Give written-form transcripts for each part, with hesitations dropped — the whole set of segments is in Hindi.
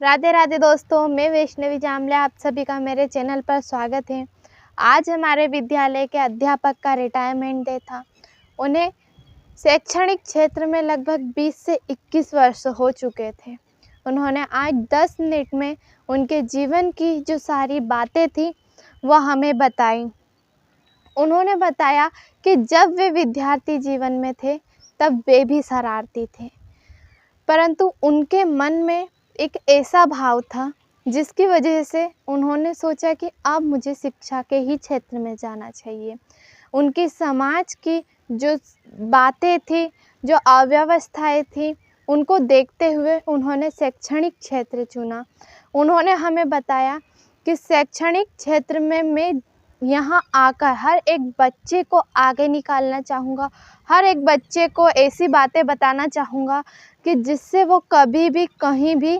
राधे राधे दोस्तों, मैं वैष्णवी जामले आप सभी का मेरे चैनल पर स्वागत है। आज हमारे विद्यालय के अध्यापक का रिटायरमेंट डे था। उन्हें शैक्षणिक क्षेत्र में लगभग 20 से 21 वर्ष हो चुके थे। उन्होंने आज 10 मिनट में उनके जीवन की जो सारी बातें थी वह हमें बताई। उन्होंने बताया कि जब वे विद्यार्थी जीवन में थे तब वे भी शरारती थे, परंतु उनके मन में एक ऐसा भाव था जिसकी वजह से उन्होंने सोचा कि अब मुझे शिक्षा के ही क्षेत्र में जाना चाहिए। उनकी समाज की जो बातें थी, जो अव्यवस्थाएं थी, उनको देखते हुए उन्होंने शैक्षणिक क्षेत्र चुना। उन्होंने हमें बताया कि शैक्षणिक क्षेत्र में मैं यहाँ आकर हर एक बच्चे को आगे निकालना चाहूँगा, हर एक बच्चे को ऐसी बातें बताना चाहूँगा कि जिससे वो कभी भी कहीं भी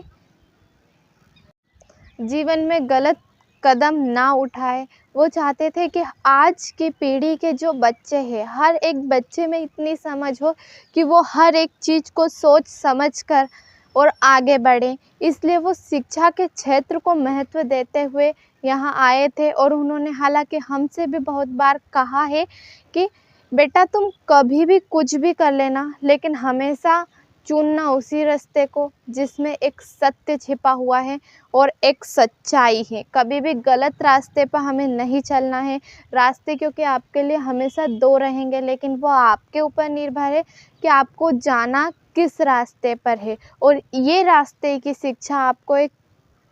जीवन में गलत कदम ना उठाए। वो चाहते थे कि आज की पीढ़ी के जो बच्चे हैं, हर एक बच्चे में इतनी समझ हो कि वो हर एक चीज़ को सोच समझ कर और आगे बढ़े। इसलिए वो शिक्षा के क्षेत्र को महत्व देते हुए यहाँ आए थे और उन्होंने हालांकि हमसे भी बहुत बार कहा है कि बेटा तुम कभी भी कुछ भी कर लेना, लेकिन हमेशा चुनना उसी रास्ते को जिसमें एक सत्य छिपा हुआ है और एक सच्चाई है। कभी भी गलत रास्ते पर हमें नहीं चलना है। रास्ते क्योंकि आपके लिए हमेशा दो रहेंगे, लेकिन वो आपके ऊपर निर्भर है कि आपको जाना किस रास्ते पर है। और ये रास्ते की शिक्षा आपको एक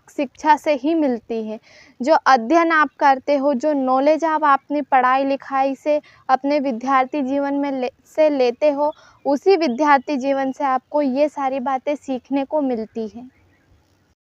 शिक्षा से ही मिलती है। जो अध्ययन आप करते हो, जो नॉलेज आप अपनी पढ़ाई लिखाई से अपने विद्यार्थी जीवन में लेते हो, उसी विद्यार्थी जीवन से आपको ये सारी बातें सीखने को मिलती है।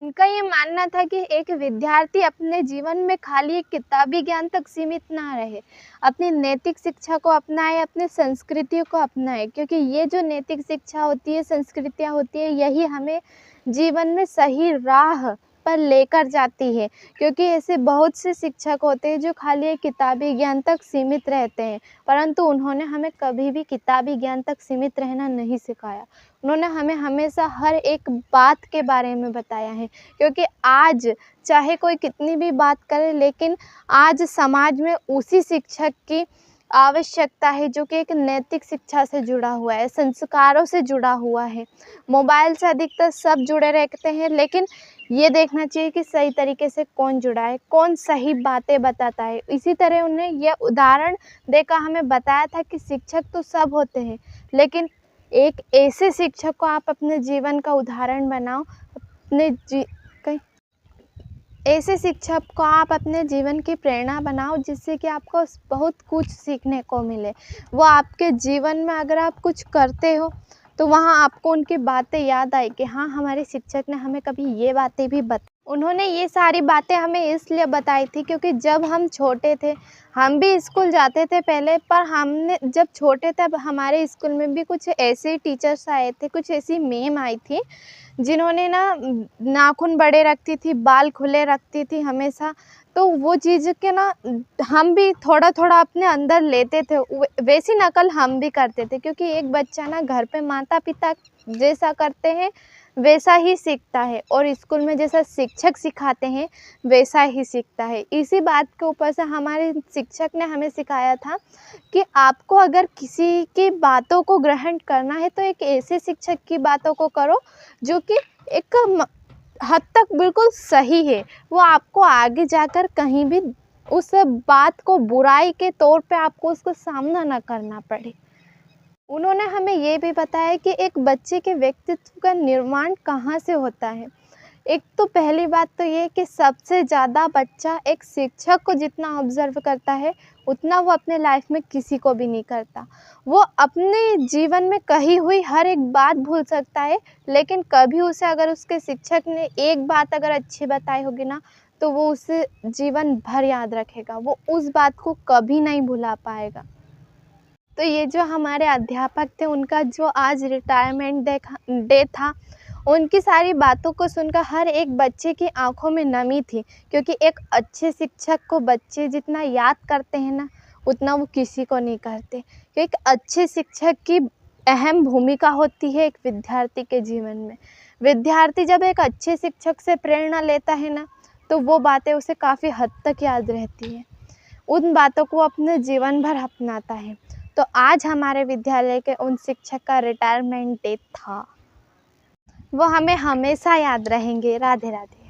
उनका ये मानना था कि एक विद्यार्थी अपने जीवन में खाली एक किताबी ज्ञान तक सीमित ना रहे, अपनी नैतिक शिक्षा को अपनाए, अपनी संस्कृतियों को अपनाए, क्योंकि ये जो नैतिक शिक्षा होती है, संस्कृतियाँ होती है, यही हमें जीवन में सही राह पर लेकर जाती है। क्योंकि ऐसे बहुत से शिक्षक होते हैं जो खाली एक किताबी ज्ञान तक सीमित रहते हैं, परंतु उन्होंने हमें कभी भी किताबी ज्ञान तक सीमित रहना नहीं सिखाया। उन्होंने हमें हमेशा हर एक बात के बारे में बताया है। क्योंकि आज चाहे कोई कितनी भी बात करे, लेकिन आज समाज में उसी शिक्षक की आवश्यकता है जो कि एक नैतिक शिक्षा से जुड़ा हुआ है, संस्कारों से जुड़ा हुआ है। मोबाइल से अधिकतर सब जुड़े रहते हैं, लेकिन ये देखना चाहिए कि सही तरीके से कौन जुड़ा है, कौन सही बातें बताता है। इसी तरह उन्हें यह उदाहरण देकर हमें बताया था कि शिक्षक तो सब होते हैं, लेकिन एक ऐसे शिक्षक को आप अपने जीवन का उदाहरण बनाओ, ऐसे शिक्षक को आप अपने जीवन की प्रेरणा बनाओ, जिससे कि आपको बहुत कुछ सीखने को मिले। वो आपके जीवन में अगर आप कुछ करते हो तो वहाँ आपको उनकी बातें याद आए कि हाँ, हमारे शिक्षक ने हमें कभी ये बातें भी बताई। उन्होंने ये सारी बातें हमें इसलिए बताई थी क्योंकि जब हम छोटे थे, हम भी स्कूल जाते थे पहले, पर हमने जब छोटे थे तब हमारे स्कूल में भी कुछ ऐसे टीचर्स आए थे, कुछ ऐसी मैम आई थी जिन्होंने ना नाखून बड़े रखती थी, बाल खुले रखती थी हमेशा। तो वो चीज़ के ना हम भी थोड़ा थोड़ा अपने अंदर लेते थे, वैसी नकल हम भी करते थे। क्योंकि एक बच्चा ना घर पे माता पिता जैसा करते हैं वैसा ही सीखता है, और स्कूल में जैसा शिक्षक सिखाते हैं वैसा ही सीखता है। इसी बात के ऊपर से हमारे शिक्षक ने हमें सिखाया था कि आपको अगर किसी की बातों को ग्रहण करना है तो एक ऐसे शिक्षक की बातों को करो जो कि एक हद तक बिल्कुल सही है। वो आपको आगे जाकर कहीं भी उस बात को बुराई के तौर पे आपको उसको सामना ना करना पड़े। उन्होंने हमें ये भी बताया कि एक बच्चे के व्यक्तित्व का निर्माण कहाँ से होता है। एक तो पहली बात तो ये कि सबसे ज़्यादा बच्चा एक शिक्षक को जितना ऑब्ज़र्व करता है, उतना वो अपने लाइफ में किसी को भी नहीं करता। वो अपने जीवन में कही हुई हर एक बात भूल सकता है, लेकिन कभी उसे अगर उसके शिक्षक ने एक बात अगर अच्छी बताई होगी ना, तो वो उसे जीवन भर याद रखेगा, वो उस बात को कभी नहीं भुला पाएगा। तो ये जो हमारे अध्यापक थे, उनका जो आज रिटायरमेंट डे था, उनकी सारी बातों को सुनकर हर एक बच्चे की आंखों में नमी थी। क्योंकि एक अच्छे शिक्षक को बच्चे जितना याद करते हैं ना, उतना वो किसी को नहीं करते। एक अच्छे शिक्षक की अहम भूमिका होती है एक विद्यार्थी के जीवन में। विद्यार्थी जब एक अच्छे शिक्षक से प्रेरणा लेता है ना, तो वो बातें उसे काफ़ी हद तक याद रहती हैं। उन बातों को अपने जीवन भर अपनाता है। तो आज हमारे विद्यालय के उन शिक्षक का रिटायरमेंट डे था। वो हमें हमेशा याद रहेंगे। राधे राधे।